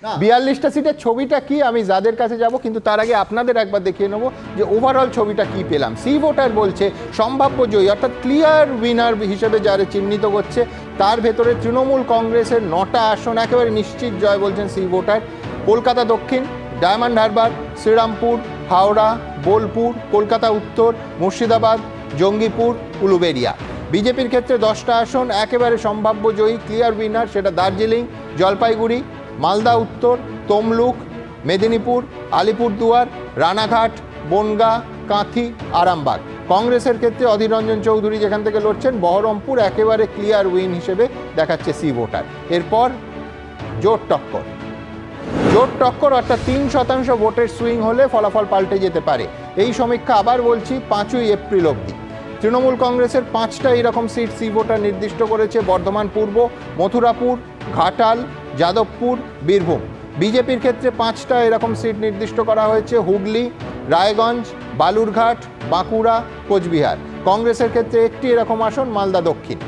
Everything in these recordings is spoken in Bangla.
42টা সিটের ছবিটা কি আমি যাদের কাছে যাব, কিন্তু তার আগে আপনাদের একবার দেখিয়ে নেবো যে ওভারঅল ছবিটা কি পেলাম। সি ভোটার বলছে সম্ভাব্য জয়ী অর্থাৎ ক্লিয়ার উইনার হিসেবে যারা চিহ্নিত করছে তার ভেতরে তৃণমূল কংগ্রেসের 9টা আসন একেবারে নিশ্চিত জয় বলছেন C voter. Kolkata Dakshin, Diamond Harbour, Srirampur, Howrah, Bolpur, Kolkata Uttar, Murshidabad, Jangipur, Uluberia. বিজেপির ক্ষেত্রে 10টা আসন একেবারে সম্ভাব্য জয়ী ক্লিয়ার উইনার, সেটা দার্জিলিং, জলপাইগুড়ি, মালদা উত্তর, তমলুক, মেদিনীপুর, আলিপুরদুয়ার, রানাঘাট, বনগাঁ, কাঁথি, আরামবাগ। কংগ্রেসের ক্ষেত্রে অধীর রঞ্জন চৌধুরী যেখান থেকে লড়ছেন বহরমপুর একেবারে ক্লিয়ার উইন হিসেবে দেখাচ্ছে সি ভোটার। এরপর জোট টক্কর অর্থাৎ 3% ভোটের সুইং হলে ফলাফল পাল্টে যেতে পারে। এই সমীক্ষা আবার বলছি 5ই এপ্রিল অবধি। তৃণমূল কংগ্রেসের 5টা এরকম সিট সি ভোটার নির্দিষ্ট করেছে, বর্ধমান পূর্ব, মথুরাপুর, ঘাটাল, যাদবপুর, বীরভূম। বিজেপির ক্ষেত্রে 5টা এরকম সিট নির্দিষ্ট করা হয়েছে, হুগলি, রায়গঞ্জ, বালুরঘাট, বাঁকুড়া, কোচবিহার। কংগ্রেসের ক্ষেত্রে একটি এরকম আসন, মালদা দক্ষিণ।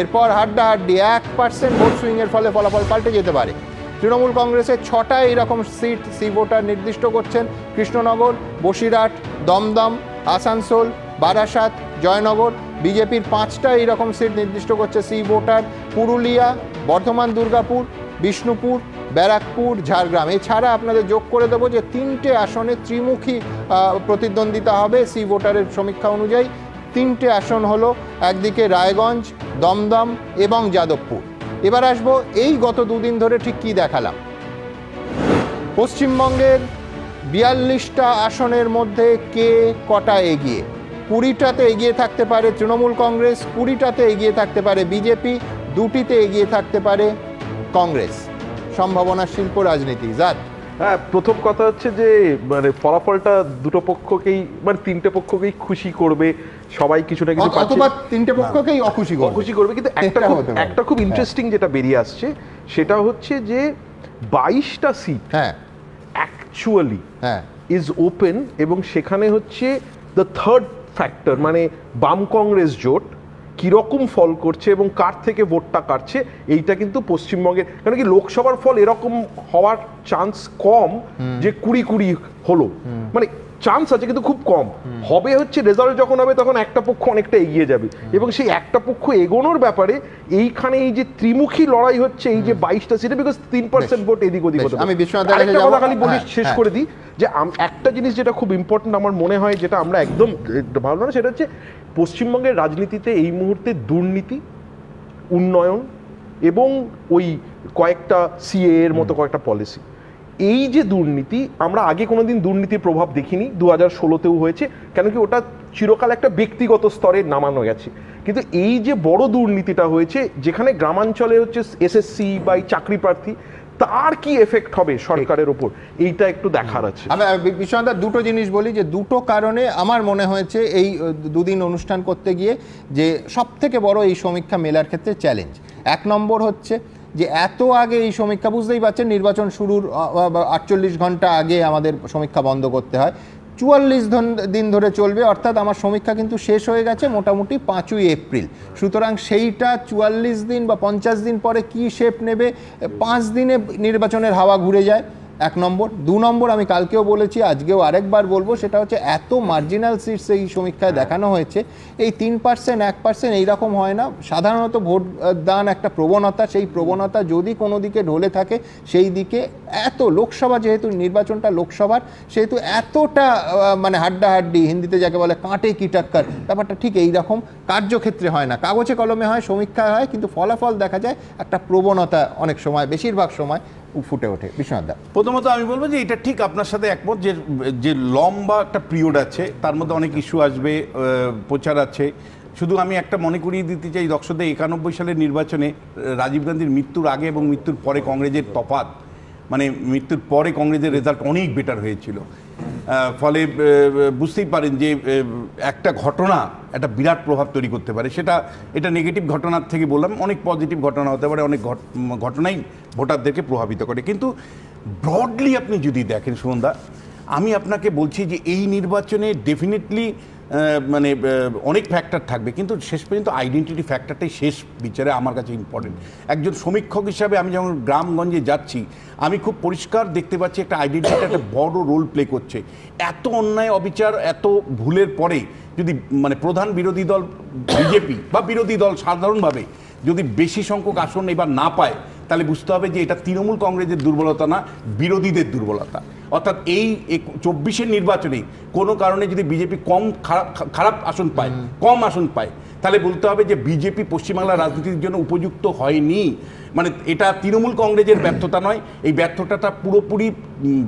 এরপর হাড্ডাহাড্ডি 1% ভোট সুইংয়ের ফলে ফলাফল পাল্টে যেতে পারে। তৃণমূল কংগ্রেসের 6টা এরকম সিট সি ভোটার নির্দিষ্ট করছেন, কৃষ্ণনগর, বসিরহাট, দমদম, আসানসোল, বারাসাত, জয়নগর। বিজেপির 5টা এরকম সিট নির্দিষ্ট করছে সি ভোটার, পুরুলিয়া, বর্ধমান দুর্গাপুর, বিষ্ণুপুর, ব্যারাকপুর, ঝাড়গ্রাম। এছাড়া আপনাদের যোগ করে দেবো যে 3টে আসনে ত্রিমুখী প্রতিদ্বন্দ্বিতা হবে সি ভোটারের সমীক্ষা অনুযায়ী। 3টে আসন হলো একদিকে রায়গঞ্জ, দমদম এবং যাদবপুর। এবার আসবো এই গত দুদিন ধরে ঠিক কি দেখালাম। পশ্চিমবঙ্গের 42টা আসনের মধ্যে কে কটা এগিয়ে? 20টাতে এগিয়ে থাকতে পারে তৃণমূল কংগ্রেস, 20টাতে এগিয়ে থাকতে পারে বিজেপি, 2টিতে এগিয়ে থাকতে পারে কংগ্রেস। সম্ভাবনা শিল্প রাজনীতি জাত। হ্যাঁ, প্রথম কথা হচ্ছে যে মানে ফলাফলটা দুটো পক্ষকেই মানে 3টে পক্ষকেই খুশি করবে, সবাই কিছু না কিছু অথবা 3টে পক্ষকেই অখুশি করবে। কিন্তু একটা খুব ইন্টারেস্টিং যেটা বেরিয়ে আসছে সেটা হচ্ছে যে 22টা সিট অ্যাকচুয়ালি ইজ ওপেন, এবং সেখানে হচ্ছে দ্য থার্ড ফ্যাক্টর মানে বাম কংগ্রেস জোট কিরকম ফল করছে এবং কার থেকে ভোটটা কাটছে, এইটা কিন্তু পশ্চিমবঙ্গের, কারণ কি লোকসভার ফল এরকম হওয়ার চান্স কম যে 20-20 হলো, মানে চান্স আছে কিন্তু খুব কম হবে। হচ্ছে রেজাল্ট যখন হবে তখন একটা পক্ষ অনেকটা এগিয়ে যাবে, এবং সেই একটা পক্ষ এগোনোর ব্যাপারে এইখানে এই যে ত্রিমুখী লড়াই হচ্ছে এই যে 22টা সিটে, বিকজ 3% ভোট এদিক ওদিক হতে পারে। আমি আরেকটা কথা খালি বলি শেষ করে দিই, যে একটা জিনিস যেটা খুব ইম্পর্টেন্ট আমার মনে হয়, যেটা আমরা একদম ভালো না, সেটা হচ্ছে পশ্চিমবঙ্গের রাজনীতিতে এই মুহূর্তে দুর্নীতি, উন্নয়ন এবং ওই কয়েকটা সিএ এর মতো কয়েকটা পলিসি, এই যে দুর্নীতি, আমরা আগে কোনোদিন দুর্নীতির প্রভাব দেখিনি, 2016তেও হয়েছে, কেন কি ওটা চিরকাল একটা ব্যক্তিগত স্তরে নামানো গেছে। কিন্তু এই যে বড় দুর্নীতিটা হয়েছে, যেখানে গ্রামাঞ্চলে হচ্ছে এসএসসি বা চাকরি প্রার্থী, তার কি এফেক্ট হবে সরকারের ওপর, এইটা একটু দেখার আছে। আমি বিশ্বনাথ দুটো জিনিস বলি, যে দুটো কারণে আমার মনে হয়েছে এই দুদিন অনুষ্ঠান করতে গিয়ে যে সব থেকে বড় এই সমীক্ষা মেলার ক্ষেত্রে চ্যালেঞ্জ। 1 নম্বর হচ্ছে যে এত আগে এই সমীক্ষা, বুঝতেই পারছেন নির্বাচন শুরুর 48 ঘন্টা আগে আমাদের সমীক্ষা বন্ধ করতে হয়, 44 দিন ধরে চলবে, অর্থাৎ আমার সমীক্ষা কিন্তু শেষ হয়ে গেছে মোটামুটি 5ই এপ্রিল। সুতরাং সেইটা 44 দিন বা 50 দিন পরে কি শেপ নেবে, 5 দিনে নির্বাচনের হাওয়া ঘুরে যায়। 1 নম্বর। 2 নম্বর, আমি কালকেও বলেছি, আজকেও আরেকবার বলবো, সেটা হচ্ছে এত মার্জিনাল সিটস এই সমীক্ষায় দেখানো হয়েছে, এই 3% 1% এইরকম হয় না। সাধারণত ভোট দান একটা প্রবণতা, সেই প্রবণতা যদি কোনো দিকে ঢলে থাকে সেই দিকে এত লোকসভা, যেহেতু নির্বাচনটা লোকসভার, সেহেতু এতটা মানে হাড্ডাহাড্ডি, হিন্দিতে যাকে বলে কাঁটে কি টাক্কার, ব্যাপারটা ঠিক এইরকম কার্যক্ষেত্রে হয় না, কাগজে কলমে হয়, সমীক্ষা হয়, কিন্তু ফলাফল দেখা যায় একটা প্রবণতা অনেক সময়, বেশিরভাগ সময় ফুটে ওঠে। বিশ্বনাথ দা, প্রথমত আমি বলবো যে এটা ঠিক আপনার সাথে একমত, যে লম্বা একটা পিরিয়ড আছে, তার মধ্যে অনেক ইস্যু আসবে, প্রচার আছে। শুধু আমি একটা মনে করিয়ে দিতে চাই, দর্শকদের 91 সালের নির্বাচনে রাজীব গান্ধীর মৃত্যুর আগে এবং মৃত্যুর পরে কংগ্রেসের তফাৎ, মানে মৃত্যুর পরে কংগ্রেসের রেজাল্ট অনেক বেটার হয়েছিল। ফলে বুঝতেই পারেন যে একটা ঘটনা একটা বিরাট প্রভাব তৈরি করতে পারে। এটা নেগেটিভ ঘটনার থেকে বললাম, অনেক পজিটিভ ঘটনা হতে পারে, অনেক ঘটনাই ভোটারদেরকে প্রভাবিত করে। কিন্তু ব্রডলি আপনি যদি দেখেন সুমনদা, আমি আপনাকে বলছি যে এই নির্বাচনে ডেফিনেটলি মানে অনেক ফ্যাক্টর থাকবে, কিন্তু শেষ পর্যন্ত আইডেন্টিটি ফ্যাক্টরটাই শেষ বিচারে আমার কাছে ইম্পর্টেন্ট। একজন সমীক্ষক হিসাবে আমি যখন গ্রামগঞ্জে যাচ্ছি, আমি খুব পরিষ্কার দেখতে পাচ্ছি একটা আইডেন্টিটি একটা বড় রোল প্লে করছে। এত অন্যায় অবিচার, এত ভুলের পরে যদি মানে প্রধান বিরোধী দল বিজেপি বা বিরোধী দল সাধারণভাবে যদি বেশি সংখ্যক আসন এবার না পায়, তাহলে বুঝতে হবে যে এটা তৃণমূল কংগ্রেসের দুর্বলতা না, বিরোধীদের দুর্বলতা। অর্থাৎ এই 24-এর নির্বাচনে কোনো কারণে যদি বিজেপি খারাপ আসন পায়, কম আসন পায়, তাহলে বলতে হবে যে বিজেপি পশ্চিমবাংলার রাজনীতির জন্য উপযুক্ত হয়নি। মানে এটা তৃণমূল কংগ্রেসের ব্যর্থতা নয়, এই ব্যর্থতাটা পুরোপুরি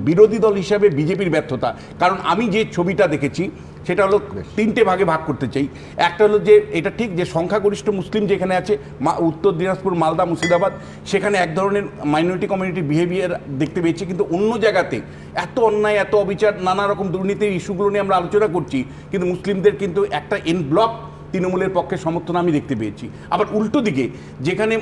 বিরোধী দল হিসাবে বিজেপির ব্যর্থতা। কারণ আমি যে ছবিটা দেখেছি সেটা হলো 3টে ভাগে ভাগ করতে চাই। একটা হলো যে এটা ঠিক যে সংখ্যাগরিষ্ঠ মুসলিম যেখানে আছে, উত্তর দিনাজপুর, মালদা, মুর্শিদাবাদ, সেখানে এক ধরনের মাইনরিটি কমিউনিটি বিহেভিয়ার দেখতে পেয়েছি। কিন্তু অন্য জায়গাতে এত অন্যায়, এত অবিচার, নানা রকম দুর্নীতির ইস্যুগুলো নিয়ে আমরা আলোচনা করছি, কিন্তু মুসলিমদের কিন্তু একটা এন ব্লক তৃণমূলের পক্ষে সমর্থন আমি দেখতে পেয়েছি। আবার উল্টো দিকে যেখানে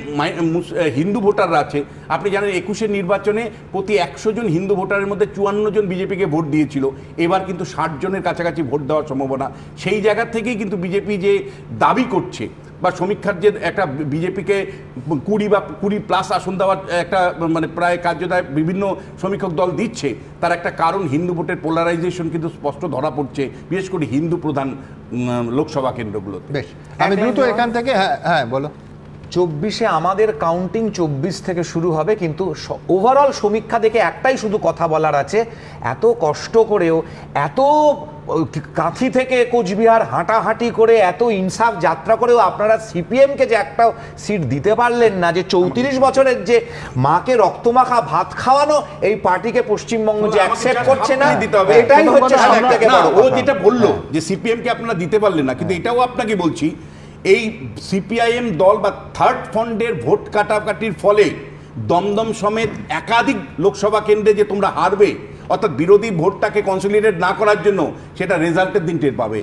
হিন্দু ভোটাররা আছে, আপনি জানেন 21-এর নির্বাচনে প্রতি 100 জন হিন্দু ভোটারের মধ্যে 54 জন বিজেপিকে ভোট দিয়েছিল। এবার কিন্তু 60 জনের কাছাকাছি ভোট দেওয়ার সম্ভাবনা। সেই জায়গা থেকেই কিন্তু বিজেপি যে দাবি করছে বা সমীক্ষার যে একটা বিজেপিকে 20 বা 20+ আসন দেওয়ার একটা মানে প্রায় কার্যদায় বিভিন্ন সমীক্ষক দল দিচ্ছে, তার একটা কারণ হিন্দু ভোটের পোলারাইজেশন কিন্তু স্পষ্ট ধরা পড়ছে, বিশেষ করে হিন্দু প্রধান লোকসভা কেন্দ্রগুলোতে। বেশ, আমি দ্রুত এখান থেকে হ্যাঁ বলো। 24-এ আমাদের কাউন্টিং 24 থেকে শুরু হবে, কিন্তু ওভারঅল সমীক্ষা দেখে একটাই শুধু কথা বলার আছে, এত কষ্ট করেও, এত কাঁথি থেকে কোচবিহার হাঁটাহাঁটি করে, এত ইনসাফ যাত্রা করেও আপনারা সিপিএমকে যে একটা সিট দিতে পারলেন না, যে 34 বছরের যে মাকে রক্তমাখা ভাত খাওয়ানো এই পার্টিকে পশ্চিমবঙ্গ যে অ্যাকসেপ্ট করছে না, এটাই হচ্ছে সবথেকে বড় কথা। ও যেটা বললো যে সিপিএমকে আপনারা দিতে পারলেন না, কিন্তু এটাও আপনাকে বলছি, এই সিপিআইএম দল বা থার্ড ফ্রন্টের ভোট কাটাকাটির ফলে দমদম সমেত একাধিক লোকসভা কেন্দ্রে যে তোমরা হারবে, অর্থাৎ বিরোধী ভোটটাকে কনসলিডেট না করার জন্য, সেটা রেজাল্টের দিন টের পাবে।